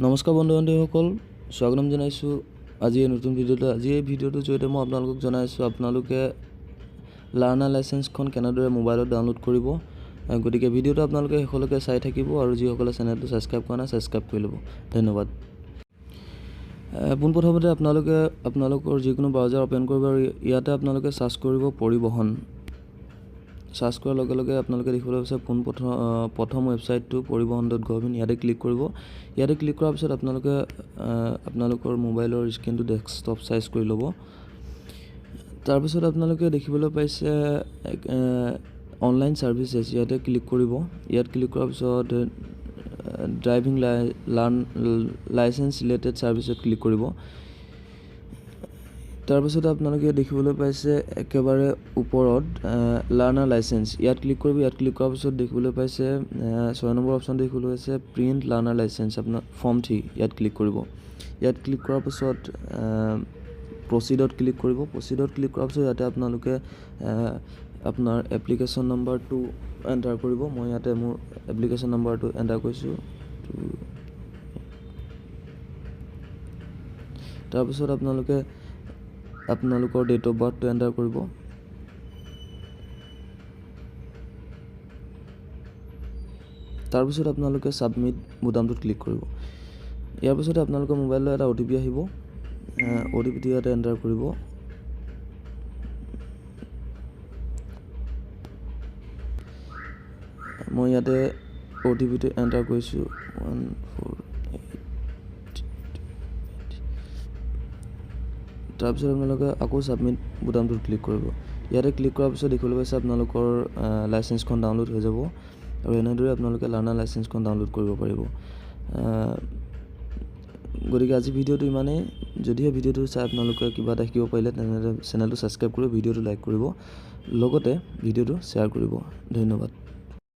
নমস্কাৰ বন্ধু বান্ধৱীসকল, স্বাগতম জনাইছোঁ আজি এই নতুন ভিডিঅ'টো। আজি এই ভিডিঅ'টোৰ জৰিয়তে মই আপোনালোকক জনাইছোঁ আপোনালোকে লাৰ্ণাৰ লাইচেন্সখন কেনেদৰে মোবাইলত ডাউনলোড কৰিব। গতিকে ভিডিঅ'টো আপোনালোকে শেষলৈকে চাই থাকিব আৰু যিসকলে চেনেলটো ছাবস্ক্ৰাইব কৰা নাই ছাবস্ক্ৰাইব কৰি ল'ব। ধন্যবাদ। পোনপ্ৰথমতে আপোনালোকৰ যিকোনো ব্ৰাউজাৰ অ'পেন কৰিব আৰু ইয়াতে আপোনালোকে চাৰ্চ কৰিব পৰিবহণ। চাৰ্চ কৰাৰ লগে লগে আপোনালোকে দেখিবলৈ পাইছে প্ৰথম ৱেবছাইটটো পৰিবহণ.gov.in। ইয়াতে ক্লিক কৰিব। ইয়াতে ক্লিক কৰাৰ পিছত আপোনালোকে আপোনালোকৰ মোবাইলৰ স্ক্ৰীনটো ডেস্কটপ চাইজ কৰি ল'ব। তাৰপিছত আপোনালোকে দেখিবলৈ পাইছে অনলাইন ছাৰ্ভিচেছ, ইয়াতে ক্লিক কৰিব। ইয়াত ক্লিক কৰাৰ পিছত ড্ৰাইভিং লাইচেন্স ৰিলেটেড ছাৰ্ভিচত ক্লিক কৰিব। তাৰপিছত আপোনালোকে দেখিবলৈ পাইছে একেবাৰে ওপৰত লাৰ্ণাৰ লাইচেন্স, ইয়াত ক্লিক কৰিব। ইয়াত ক্লিক কৰাৰ পিছত দেখিবলৈ পাইছে 6 নম্বৰ অপশ্যন দেখিবলৈ পাইছে প্ৰিণ্ট লাৰ্ণাৰ লাইচেন্স, আপোনাৰ ফৰ্ম 3, ইয়াত ক্লিক কৰিব। ইয়াত ক্লিক কৰাৰ পিছত প্ৰচিডত ক্লিক কৰিব। প্ৰচিডত ক্লিক কৰাৰ পিছত ইয়াতে আপোনালোকে আপোনাৰ এপ্লিকেশ্যন নম্বৰটো এণ্টাৰ কৰিব। মই ইয়াতে মোৰ এপ্লিকেশ্যন নম্বৰটো এণ্টাৰ কৰিছোঁ। তাৰপিছত আপোনালোকৰ ডেট অফ বাৰ্থটো এণ্টাৰ কৰিব। তাৰপিছত আপোনালোকে ছাবমিট বুটামটোত ক্লিক কৰিব। ইয়াৰ পিছতে আপোনালোকৰ মোবাইললৈ এটা OTP আহিব। OTPটো ইয়াতে এণ্টাৰ কৰিব। মই ইয়াতে OTPটো এণ্টাৰ কৰিছোঁ 148। তাৰপিছত আপোনালোকে আকৌ ছাবমিট বুটামটোত ক্লিক কৰিব। ইয়াতে ক্লিক কৰাৰ পিছত দেখিবলৈ পাইছে আপোনালোকৰ লাইচেন্সখন ডাউনলোড হৈ যাব আৰু এনেদৰে আপোনালোকে লাৰ্ণাৰ লাইচেন্সখন ডাউনলোড কৰিব পাৰিব। গতিকে আজি ভিডিঅ'টো ইমানেই। যদিহে ভিডিঅ'টো চাই আপোনালোকে কিবা এটা শিকিব পাৰিলে তেনেহ'লে চেনেলটো ছাবস্ক্ৰাইব কৰি ভিডিঅ'টো লাইক কৰিব, লগতে ভিডিঅ'টো শ্বেয়াৰ কৰিব। ধন্যবাদ।